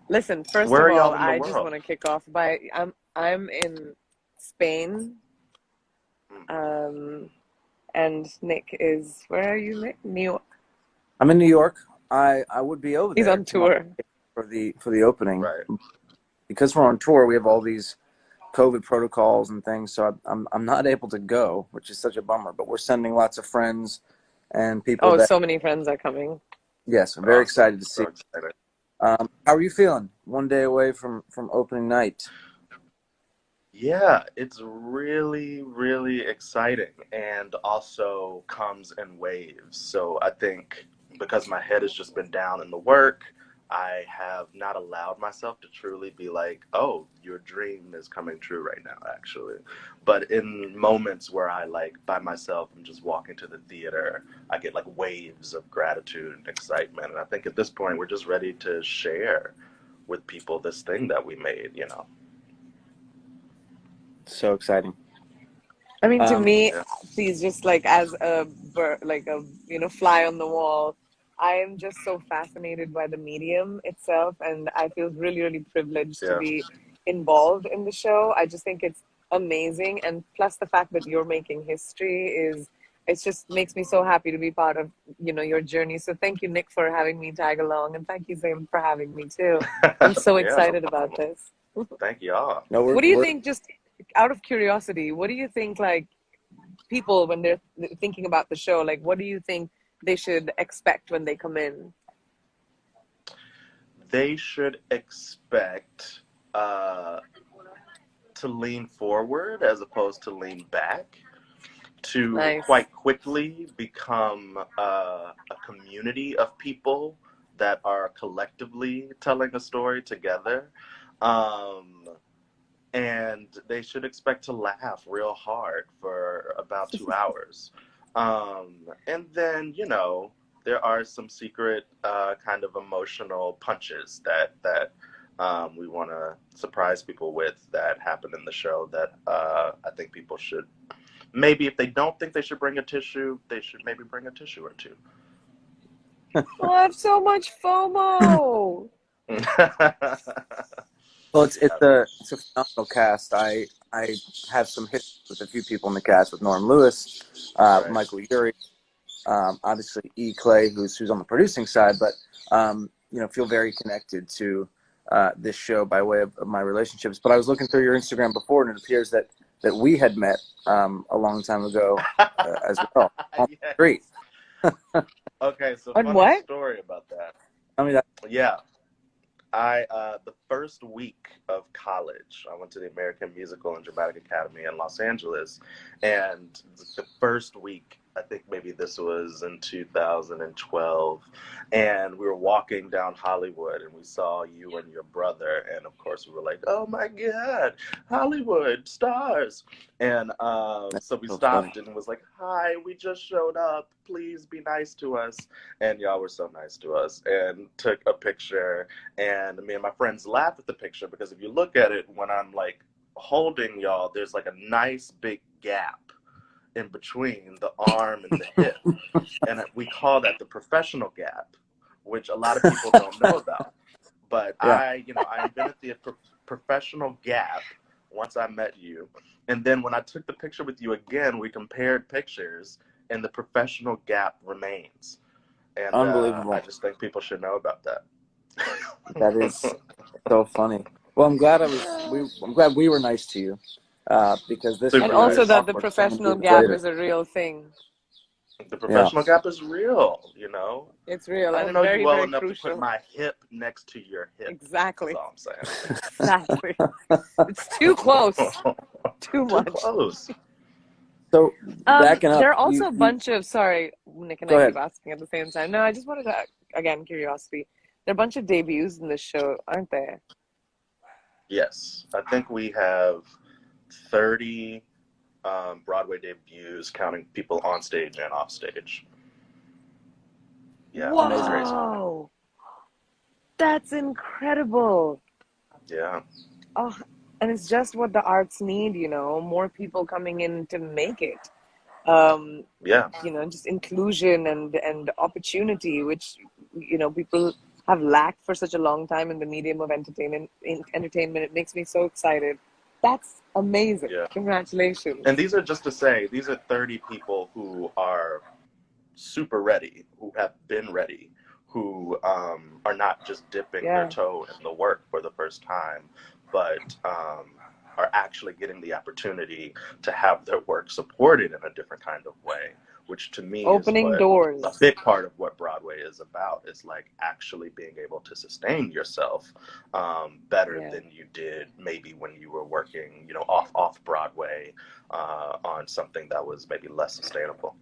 Listen, first Where of are all, y'all in the I just world? want to kick off by I'm in Spain, Mm. um, and Nick is where are you, Nick? New York. I'm in New York. I would be over He's there on tomorrow tour. for the opening. Right. Because we're on tour, we have all these COVID protocols and things, so I'm not able to go, which is such a bummer. But we're sending lots of friends and people Oh, that, so many friends are coming. yes, I'm very Awesome. excited to So see. excited. How are you feeling? One day away from opening night. Yeah, it's really, really exciting and also comes in waves. So I think because my head has just been down in the work, I have not allowed myself to truly be like, oh, your dream is coming true right now, actually. But in moments where I like by myself, I'm just walking to the theater, I get like waves of gratitude and excitement. And I think at this point, we're just ready to share with people this thing that we made, you know? So exciting. I mean, to me, Yeah. please, just like as a like a fly on the wall, I am just so fascinated by the medium itself, and I feel really, really privileged to Yeah. be involved in the show. I just think it's amazing, and plus the fact that you're making history it just makes me so happy to be part of your journey. So thank you, Nick, for having me tag along, and thank you, Zane, for having me too. I'm so Yeah, no excited about problem. this. Thank y'all. No, What do you think, just out of curiosity, what do you think, like, people, when they're thinking about the show, like, what do you think they should expect when they come in? They should expect uh, to lean forward as opposed to lean back, to Nice. quite quickly become a community of people that are collectively telling a story together. Um, and they should expect to laugh real hard for about 2 hours. And then, there are some secret kind of emotional punches that we want to surprise people with that happen in the show that I think people should, maybe if they don't think they should bring a tissue, they should maybe bring a tissue or two. Oh, I have so much FOMO. well, it's a phenomenal cast. I have some history with a few people in the cast, with Norm Lewis, Right. Michael Urie, obviously E. Clay, who's on the producing side, but feel very connected to this show by way of my relationships. But I was looking through your Instagram before, and it appears that we had met a long time ago as well. Yes. Great. Okay, so On funny what? story about that. I mean, Yeah, I the first week of college, I went to the American Musical and Dramatic Academy in Los Angeles, and the first week, I think maybe this was in 2012, and we were walking down Hollywood, and we saw you and your brother, and of course we were like, "Oh my God, Hollywood stars!" And so we so stopped funny. and was like, "Hi, we just showed up. Please be nice to us." And y'all were so nice to us, and took a picture. And me and my friends laugh at the picture because if you look at it, when I'm like holding y'all, there's like a nice big gap in between the arm and the hip. And we call that the professional gap, which a lot of people don't know about. But Yeah. I invented the professional gap once I met you. And then when I took the picture with you again, we compared pictures, and the professional gap remains. And I Unbelievable. just think people should know about that. That is so funny. Well, I'm glad we were nice to you, because this And Super would have been also nice. that the awkward so many professional years gap later. is a real thing. The Yeah. professional gap is real. It's real I and don't it's know you very, well very enough to put crucial. my hip next to your hip. That's Exactly. all I'm saying. Exactly. It's too close. Too Too much. close. So backing up, There are also a you bunch of, sorry, Nick and go I keep ahead. asking at the same time. No, I just wanted to, again, curiosity. There are a bunch of debuts in this show, aren't there? Yes. I think we have 30 Broadway debuts, counting people on stage and off stage. Yeah, it's crazy. Whoa! That's incredible. Yeah. Oh, and it's just what the arts need, more people coming in to make it. Um, Yeah. just inclusion and opportunity, which, people have lacked for such a long time in the medium of entertainment. It makes me so excited. That's amazing. Yeah. And Congratulations. these are, just to say, these are 30 people who are super ready, who have been ready, who are not just dipping their Yeah. toe in the work for the first time, but are actually getting the opportunity to have their work supported in a different kind of way, which to me is Opening what a doors. big part of what Broadway is about, is like actually being able to sustain yourself better Yeah. than you did maybe when you were working, you know, off Broadway on something that was maybe less sustainable.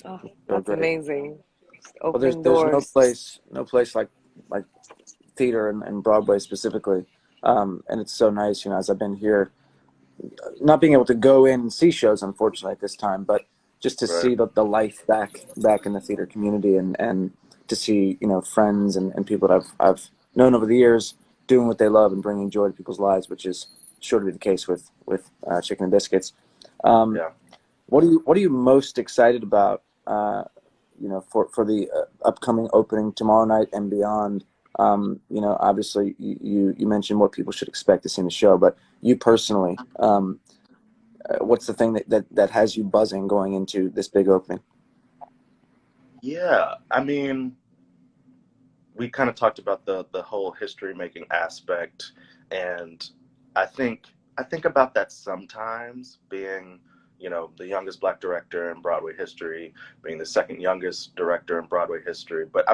Oh, So that's great. amazing. Just Well, there's opening there's doors. no place like theater and Broadway specifically, and it's so nice, you know, as I've been here, not being able to go in and see shows, unfortunately, at this time, but just to Right. see the life back in the theater community, and to see, you know, friends and people that I've known over the years doing what they love and bringing joy to people's lives, which is sure to be the case with Chicken and Biscuits. Um, Yeah. what are you most excited about? You know, for the upcoming opening tomorrow night and beyond. You know, obviously, you mentioned what people should expect to see in the show, but you personally, what's the thing that has you buzzing going into this big opening? Yeah. I mean, we kind of talked about the whole history making aspect, and I think I think about that sometimes, being, you know, the youngest black director in Broadway history, being the second youngest director in Broadway history, but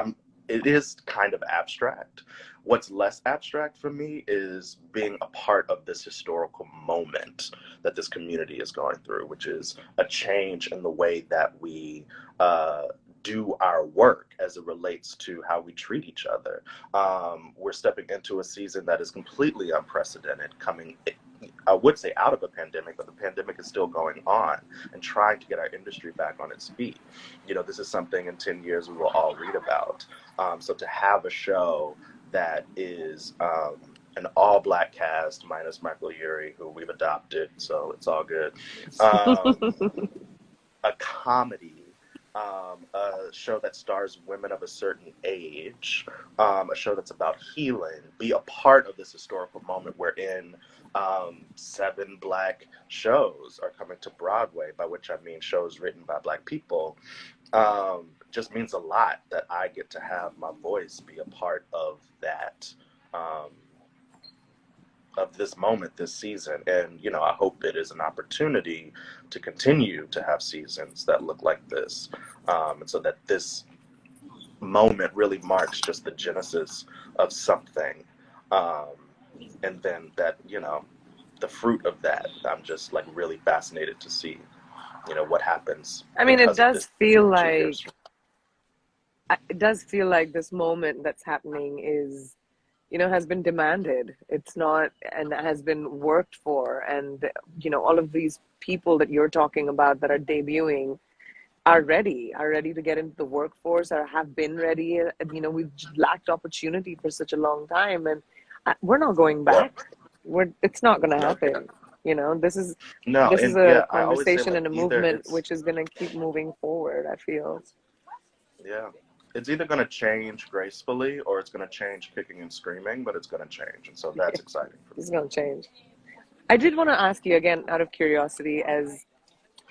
it is kind of abstract. What's less abstract for me is being a part of this historical moment that this community is going through, which is a change in the way that we uh, do our work as it relates to how we treat each other. We're stepping into a season that is completely unprecedented, coming, I would say, out of a pandemic, but the pandemic is still going on, and trying to get our industry back on its feet. You know, this is something in 10 years we will all read about. So to have a show that is an all black cast minus Michael Urie, who we've adopted, so it's all good. Um, a comedy, a show that stars women of a certain age, a show that's about healing, be a part of this historical moment wherein 7 black shows are coming to Broadway, by which I mean shows written by black people. Just means a lot that I get to have my voice be a part of that. Um, of this moment, this season. And, you know, I hope it is an opportunity to continue to have seasons that look like this. And so that this moment really marks just the genesis of something. Um, and then that, you know, the fruit of that, I'm just like really fascinated to see, you know, what happens I mean, because of this few years. it does feel like this moment that's happening is, you know, has been demanded. It's not, and has been worked for. And, you know, all of these people that you're talking about that are debuting are ready to get into the workforce, or have been ready. And, you know, we've lacked opportunity for such a long time, and we're not going Yeah. back. It's not going to No. happen. You know, No. this is And a yeah, I always say, conversation like, and a either movement it's, which is going to keep moving forward, I feel. yeah, it's either going to change gracefully or it's going to change kicking and screaming, but it's going to change. And so that's exciting for me. It's going to change. I did want to ask you again, out of curiosity, as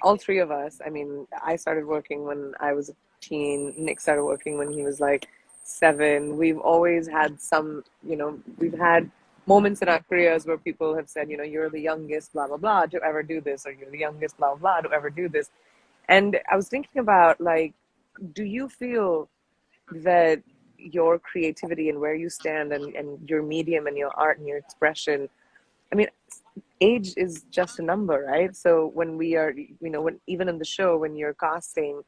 all three of us, I mean, I started working when I was a teen. Nick started working when he was like 7. We've always had some, you know, we've had moments in our careers where people have said, you know, you're the youngest, blah, blah, blah, to ever do this, or you're the youngest, blah, blah, to ever do this. And I was thinking about, like, do you feel that your creativity and where you stand, and your medium and your art and your expression, I mean, age is just a number, right? So when we are, you know, when even in the show, when you're casting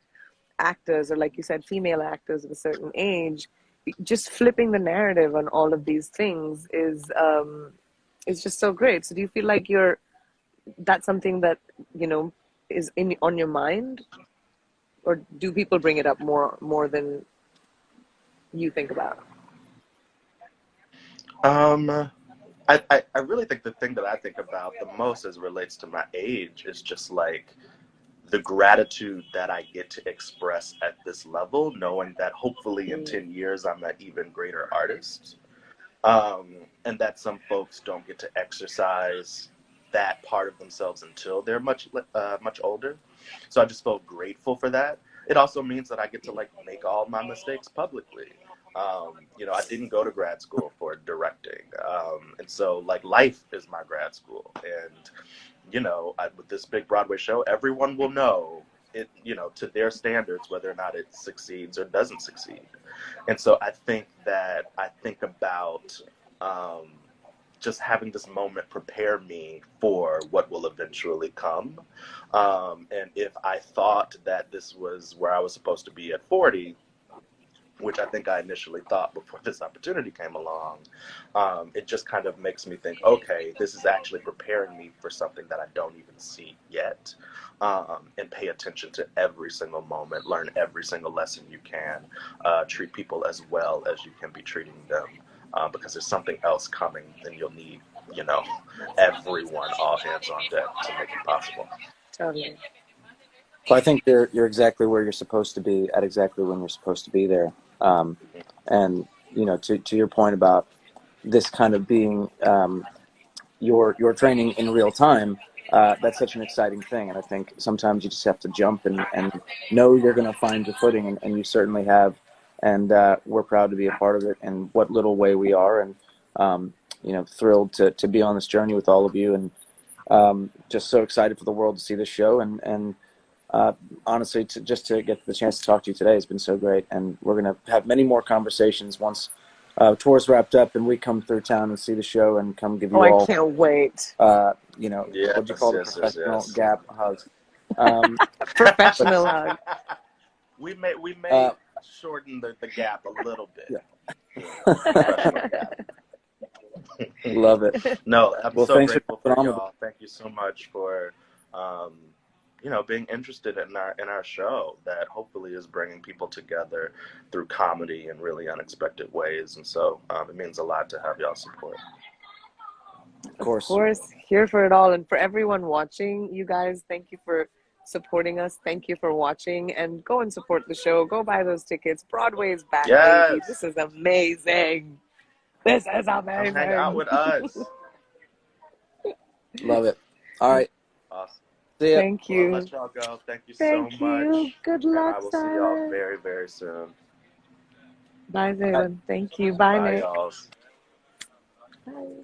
actors, or like you said, female actors of a certain age, just flipping the narrative on all of these things is just so great. So do you feel like that's something that, you know, is in on your mind, or do people bring it up more than you think about? Um, I really think the thing that I think about the most as it relates to my age is just like the gratitude that I get to express at this level, knowing that hopefully in 10 years I'm an even greater artist. And that some folks don't get to exercise that part of themselves until they're much older. So I just felt grateful for that. It also means that I get to like make all my mistakes publicly. You know, I didn't go to grad school for directing, and so like life is my grad school. And you know, with this big Broadway show, everyone will know it, you know, to their standards, whether or not it succeeds or doesn't succeed. And so I think about just having this moment prepare me for what will eventually come. And if I thought that this was where I was supposed to be at 40, which I think I initially thought before this opportunity came along, it just kind of makes me think, okay, this is actually preparing me for something that I don't even see yet. And pay attention to every single moment, learn every single lesson you can, treat people as well as you can be treating them, because there's something else coming and you'll need, you know, everyone, all hands on deck to make it possible. Totally. Well, I think you're exactly where you're supposed to be at exactly when you're supposed to be there. And you know, to your point about this kind of being your training in real time, that's such an exciting thing. And I think sometimes you just have to jump and know you're going to find your footing, and you certainly have. And we're proud to be a part of it in what little way we are, and you know, thrilled to be on this journey with all of you, and just so excited for the world to see this show. And honestly, just to get the chance to talk to you today has been so great. And we're going to have many more conversations once tour's wrapped up and we come through town and see the show and come give you Oh, I all, can't wait. you know, Yes, what do you call yes, the professional yes. gap hugs? Professional hug. We may shorten the gap a little bit. Yeah. You know, professional gap. Love it. No, I'm Well, so thanks grateful for for y'all. Thank you so much for, you know, being interested in our show that hopefully is bringing people together through comedy in really unexpected ways. And so it means a lot to have y'all support. Of course. Here for it all. And for everyone watching, you guys, thank you for supporting us. Thank you for watching, and go and support the show. Go buy those tickets. Broadway is back, baby. Yes. This is amazing. This is Come amazing. hang out with us. Love it. All right. Awesome. See ya. Thank you. Well, I'll let y'all go. Thank you Thank so much. you. Good luck, and I will see y'all very, very soon. Bye, Zayden. Thank you. Bye, Bye, Nick. y'all. Bye.